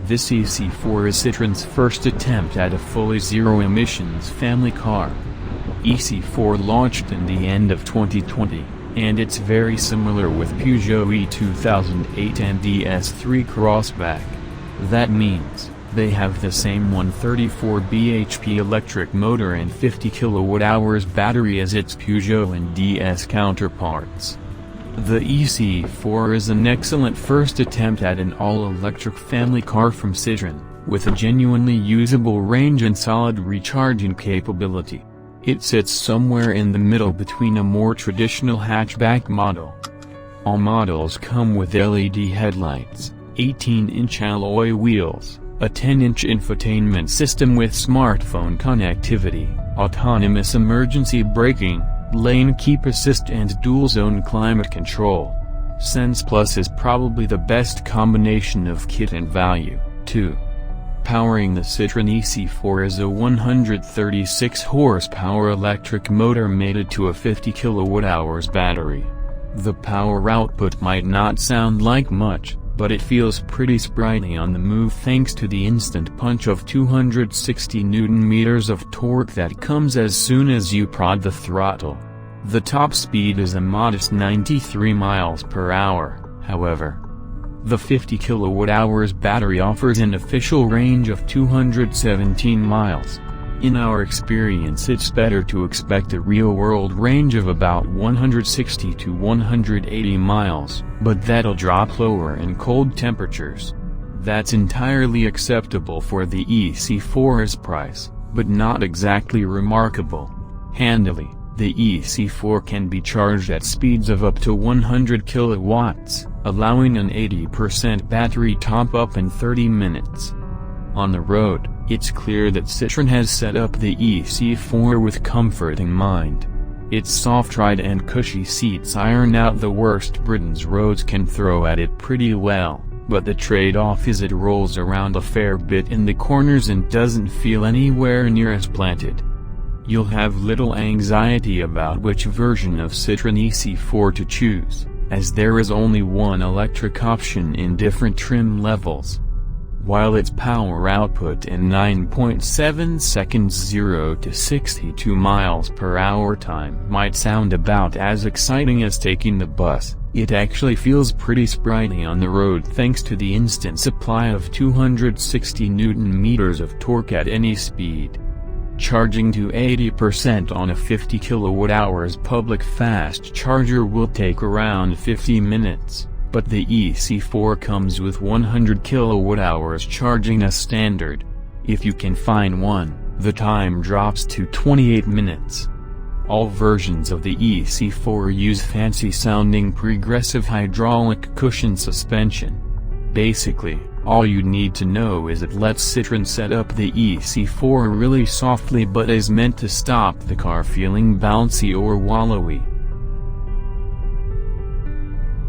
This e-C4 is Citroen's first attempt at a fully zero-emissions family car. e-C4 launched in the end of 2020, and it's very similar with Peugeot e-2008 and DS3 Crossback. That means, they have the same 134 bhp electric motor and 50 kWh battery as its Peugeot and DS counterparts. The e-C4 is an excellent first attempt at an all-electric family car from Citroen, with a genuinely usable range and solid recharging capability. It sits somewhere in the middle between a more traditional hatchback model. All models come with LED headlights, 18-inch alloy wheels, a 10-inch infotainment system with smartphone connectivity, autonomous emergency braking, lane keep assist and dual-zone climate control. Sense Plus is probably the best combination of kit and value, too. Powering the Citroen e-C4 is a 136 horsepower electric motor mated to a 50 kWh battery. The power output might not sound like much, but it feels pretty sprightly on the move thanks to the instant punch of 260 Nm of torque that comes as soon as you prod the throttle. The top speed is a modest 93 miles per hour, however. The 50 kWh battery offers an official range of 217 miles. In our experience, it's better to expect a real-world range of about 160 to 180 miles, but that'll drop lower in cold temperatures. That's entirely acceptable for the e-C4's price, but not exactly remarkable. Handily, the e-C4 can be charged at speeds of up to 100 kilowatts, allowing an 80% battery top-up in 30 minutes. On the road, it's clear that Citroen has set up the e-C4 with comfort in mind. Its soft ride and cushy seats iron out the worst Britain's roads can throw at it pretty well, but the trade-off is it rolls around a fair bit in the corners and doesn't feel anywhere near as planted. You'll have little anxiety about which version of Citroen e-C4 to choose, as there is only one electric option in different trim levels. While its power output in 9.7 seconds 0 to 62 miles per hour time might sound about as exciting as taking the bus, it actually feels pretty sprightly on the road thanks to the instant supply of 260 Nm of torque at any speed. Charging to 80% on a 50 kWh public fast charger will take around 50 minutes, but the e-C4 comes with 100 kWh charging as standard. If you can find one, the time drops to 28 minutes. All versions of the e-C4 use fancy-sounding progressive hydraulic cushion suspension. Basically, all you need to know is it lets Citroen set up the e-C4 really softly but is meant to stop the car feeling bouncy or wallowy.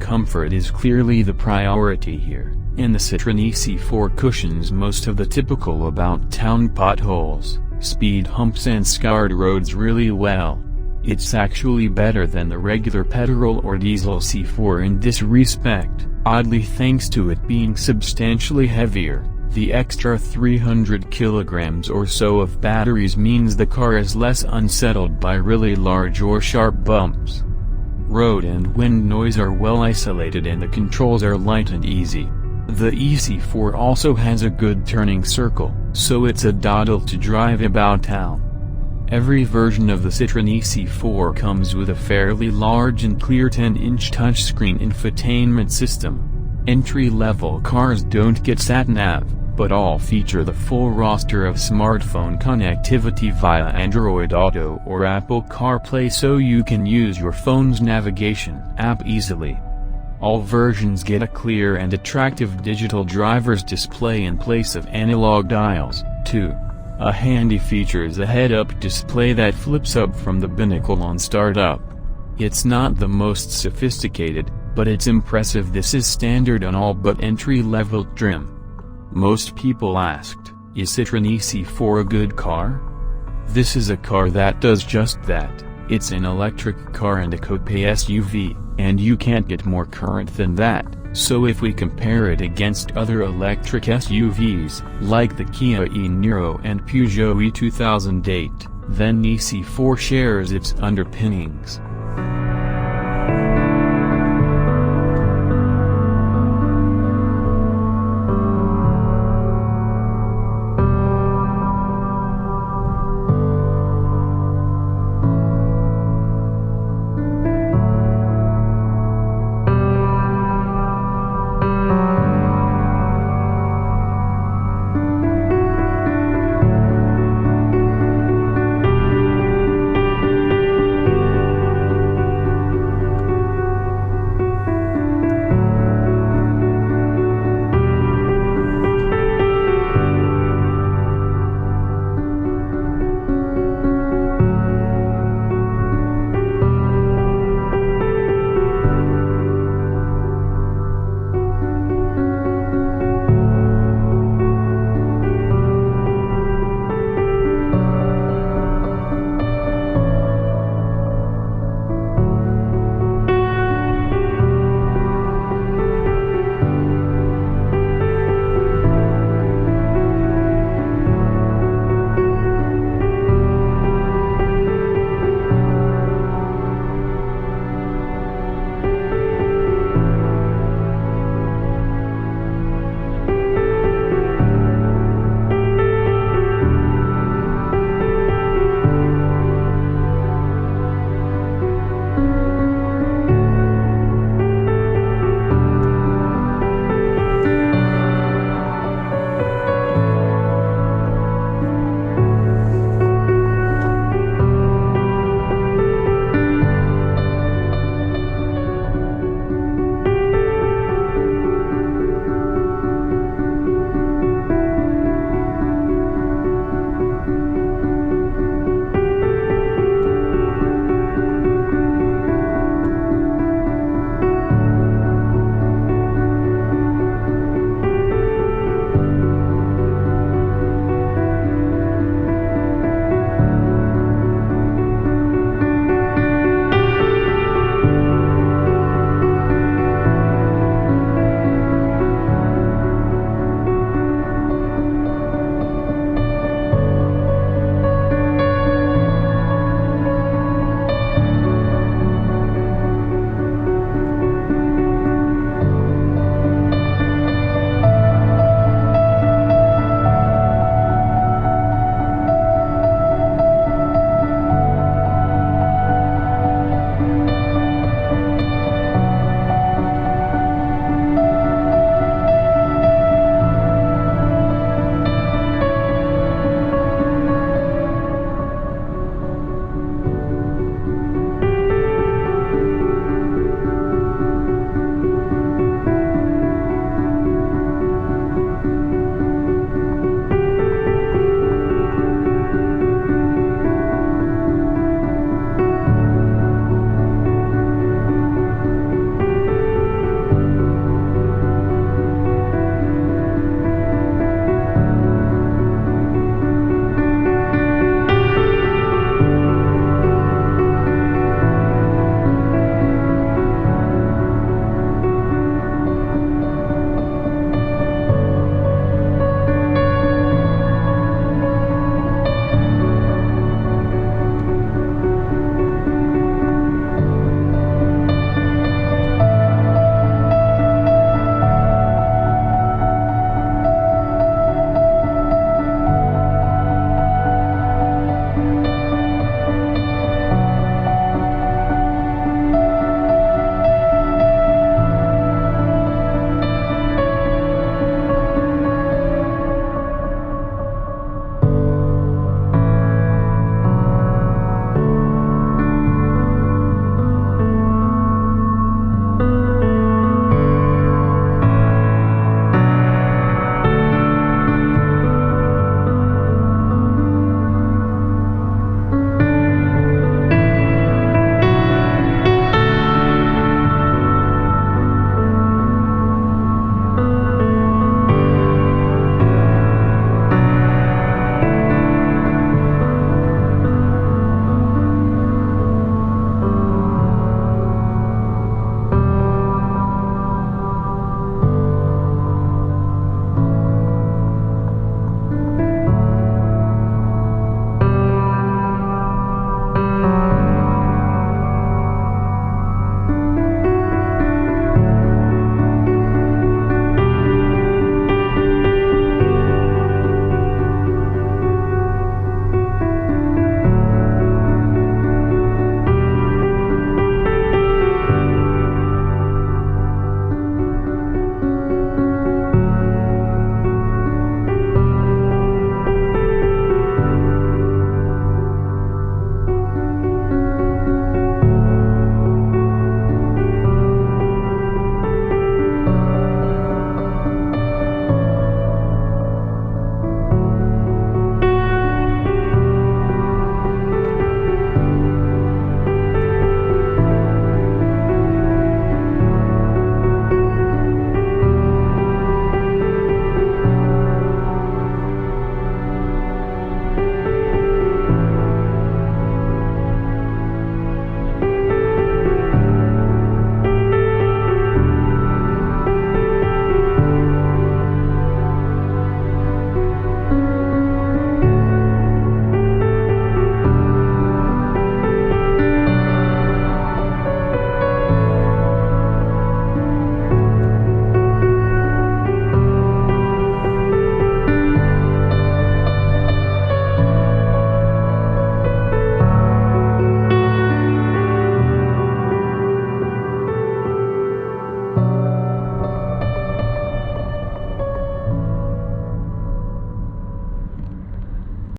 Comfort is clearly the priority here, and the Citroen e-C4 cushions most of the typical about-town potholes, speed humps and scarred roads really well. It's actually better than the regular petrol or diesel C4 in this respect, oddly thanks to it being substantially heavier. The extra 300 kilograms or so of batteries means the car is less unsettled by really large or sharp bumps. Road and wind noise are well isolated and the controls are light and easy. The e-C4 also has a good turning circle, so it's a doddle to drive about town. Every version of the Citroen e-C4 comes with a fairly large and clear 10-inch touchscreen infotainment system. Entry-level cars don't get sat-nav, but all feature the full roster of smartphone connectivity via Android Auto or Apple CarPlay, so you can use your phone's navigation app easily. All versions get a clear and attractive digital driver's display in place of analog dials, too. A handy feature is a head-up display that flips up from the binnacle on startup. It's not the most sophisticated, but it's impressive. This is standard on all but entry-level trim. Most people asked, is Citroen e-C4 a good car? This is a car that does just that. It's an electric car and a coupe SUV, and you can't get more current than that. So if we compare it against other electric SUVs, like the Kia e-Niro and Peugeot e-2008, then e-C4 shares its underpinnings.